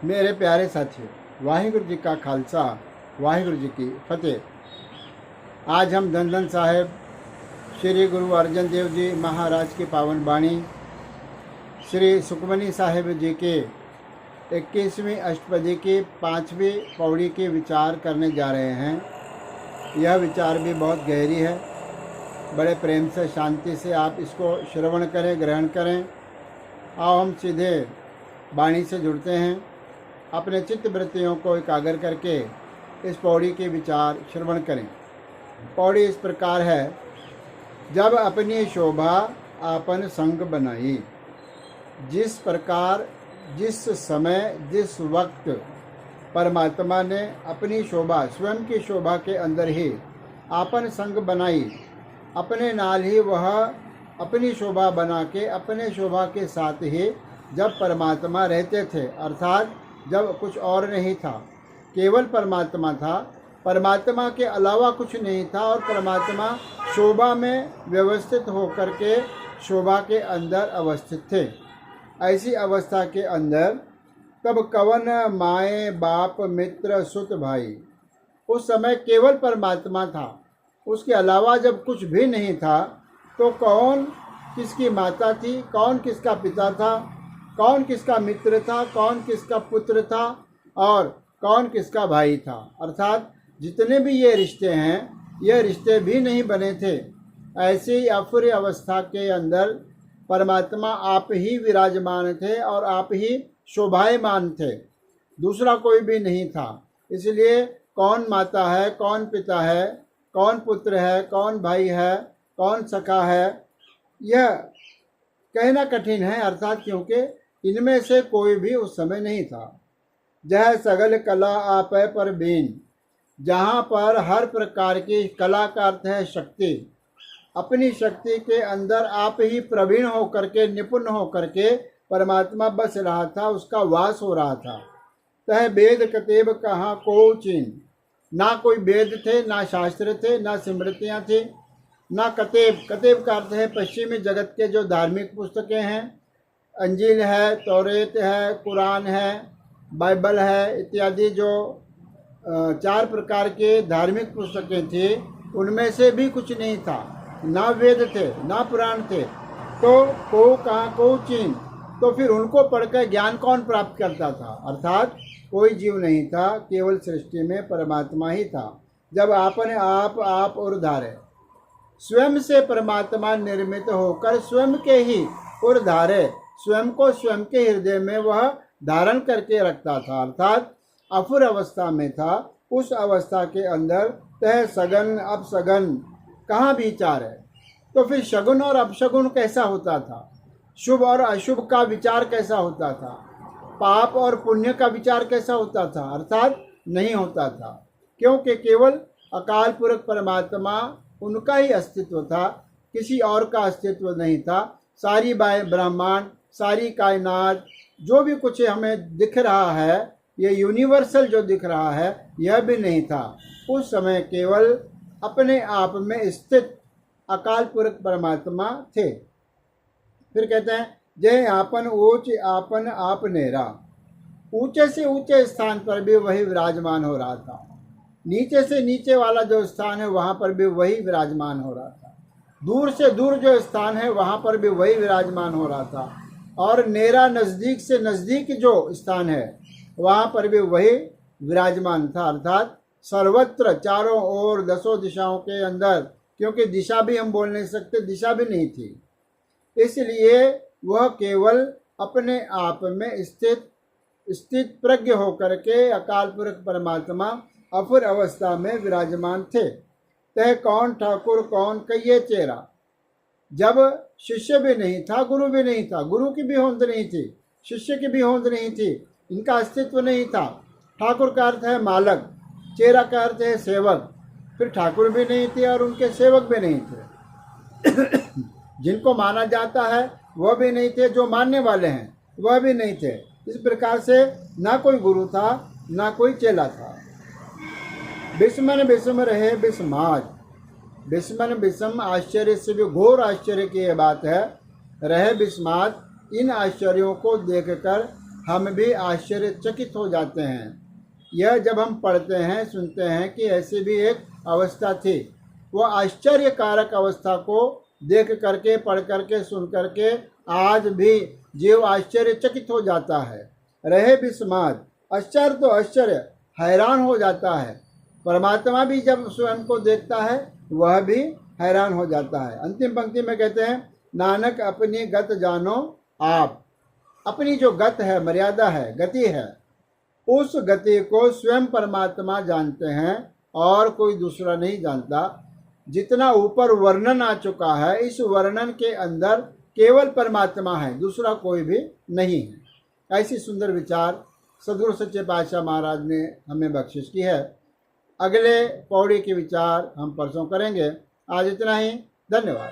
मेरे प्यारे साथियों, वाहिगुरु जी का खालसा, वाहिगुरु जी की फतेह। आज हम धन साहिब श्री गुरु अर्जन देव जी महाराज की पावन बाणी श्री सुखमनी साहिब जी के 21वीं अष्टपदी की 5वीं पौड़ी के विचार करने जा रहे हैं। यह विचार भी बहुत गहरी है। बड़े प्रेम से, शांति से आप इसको श्रवण करें, ग्रहण करें। आओ हम सीधे बाणी से जुड़ते हैं। अपने चित्त वृत्तियों को एकाग्र करके इस पौड़ी के विचार श्रवण करें। पौड़ी इस प्रकार है। जब अपनी शोभा आपन संग बनाई। जिस प्रकार, जिस समय, जिस वक्त परमात्मा ने अपनी शोभा, स्वयं की शोभा के अंदर ही आपन संग बनाई, अपने नाल ही वह अपनी शोभा बना के अपने शोभा के साथ ही जब परमात्मा रहते थे, अर्थात जब कुछ और नहीं था, केवल परमात्मा था, परमात्मा के अलावा कुछ नहीं था और परमात्मा शोभा में व्यवस्थित होकर के शोभा के अंदर अवस्थित थे। ऐसी अवस्था के अंदर तब कवन माए बाप मित्र सुत भाई, उस समय केवल परमात्मा था, उसके अलावा जब कुछ भी नहीं था, तो कौन किसकी माता थी, कौन किसका पिता था, कौन किसका मित्र था, कौन किसका पुत्र था और कौन किसका भाई था। अर्थात जितने भी ये रिश्ते हैं, ये रिश्ते भी नहीं बने थे। ऐसी अपूर्व अवस्था के अंदर परमात्मा आप ही विराजमान थे और आप ही शोभायमान थे, दूसरा कोई भी नहीं था। इसलिए कौन माता है, कौन पिता है, कौन पुत्र है, कौन भाई है, कौन सखा है, यह कहना कठिन है। अर्थात क्योंकि इनमें से कोई भी उस समय नहीं था। जह सगल कला आपै पर बीन, जहाँ पर हर प्रकार की कला का अर्थ है शक्ति, अपनी शक्ति के अंदर आप ही प्रवीण होकर के, निपुण होकर के परमात्मा बस रहा था, उसका वास हो रहा था। तह वेद कतेब कहाँ को चीन, ना कोई वेद थे, ना शास्त्र थे, ना स्मृतियाँ थी, ना कतेब। कतेब का अर्थ है पश्चिमी जगत के जो धार्मिक पुस्तकें हैं, अंजील है, तौरेत है, कुरान है, बाइबल है इत्यादि जो 4 प्रकार के धार्मिक पुस्तकें थी, उनमें से भी कुछ नहीं था। ना वेद थे, ना पुराण थे, तो को कहाँ को चीन, तो फिर उनको पढ़कर ज्ञान कौन प्राप्त करता था। अर्थात कोई जीव नहीं था, केवल सृष्टि में परमात्मा ही था। जब आपने आप और धारे, स्वयं से परमात्मा निर्मित होकर स्वयं के ही और धारे, स्वयं को स्वयं के हृदय में वह धारण करके रखता था, अर्थात अपूर्व अवस्था में था। उस अवस्था के अंदर तह सगन अपसगन कहाँ विचार है, तो फिर शगुन और अपशगुन कैसा होता था, शुभ और अशुभ का विचार कैसा होता था, पाप और पुण्य का विचार कैसा होता था, अर्थात नहीं होता था। क्योंकि केवल अकाल पुरख परमात्मा, उनका ही अस्तित्व था, किसी और का अस्तित्व नहीं था। सारी ब्रह्मांड, सारी कायनात, जो भी कुछ हमें दिख रहा है, ये यूनिवर्सल जो दिख रहा है, यह भी नहीं था। उस समय केवल अपने आप में स्थित अकाल पुरख परमात्मा थे। फिर कहते हैं जय आपन ऊंच आपन आप नेरा, ऊंचे से ऊंचे स्थान पर भी वही विराजमान हो रहा था, नीचे से नीचे वाला जो स्थान है वहाँ पर भी वही विराजमान हो रहा था, दूर से दूर जो स्थान है वहाँ पर भी वही विराजमान हो रहा था, और नेरा नज़दीक से नज़दीक जो स्थान है वहाँ पर भी वही विराजमान था। अर्थात सर्वत्र, चारों ओर, 10 दिशाओं के अंदर, क्योंकि दिशा भी हम बोल नहीं सकते, दिशा भी नहीं थी, इसलिए वह केवल अपने आप में स्थित प्रज्ञ होकर के अकाल पुरख परमात्मा अपूर्व अवस्था में विराजमान थे। तह कौन ठाकुर कौन कहिए चेहरा, जब शिष्य भी नहीं था, गुरु भी नहीं था, गुरु की भी होंद नहीं थी, शिष्य की भी होंद नहीं थी, इनका अस्तित्व नहीं था। ठाकुर का अर्थ है मालक, चेहरा का अर्थ है सेवक, फिर ठाकुर भी नहीं थे और उनके सेवक भी नहीं थे। जिनको माना जाता है वह भी नहीं थे, जो मानने वाले हैं वह भी नहीं थे। इस प्रकार से ना कोई गुरु था, ना कोई चेला था। बिस्मन बिस्म रहे बिस्माज, बिस्मन बिस्म आश्चर्य से भी घोर आश्चर्य की यह बात है। रहे बिस्मात, इन आश्चर्यों को देखकर हम भी आश्चर्यचकित हो जाते हैं। यह जब हम पढ़ते हैं सुनते हैं कि ऐसी भी एक अवस्था थी, वह आश्चर्यकारक अवस्था को देख करके पढ़ करके सुन करके आज भी जीव आश्चर्यचकित हो जाता है। रहे विस्माद, आश्चर्य तो आश्चर्य, हैरान हो जाता है। परमात्मा भी जब स्वयं को देखता है वह भी हैरान हो जाता है। अंतिम पंक्ति में कहते हैं, नानक अपनी गत जानो आप। अपनी जो गत है, मर्यादा है, गति है, उस गति को स्वयं परमात्मा जानते हैं और कोई दूसरा नहीं जानता। जितना ऊपर वर्णन आ चुका है, इस वर्णन के अंदर केवल परमात्मा है, दूसरा कोई भी नहीं है। ऐसी सुंदर विचार सदगुरु सच्चे पातशाह महाराज ने हमें बख्शिश की है। अगले पौड़ी के विचार हम परसों करेंगे। आज इतना ही। धन्यवाद।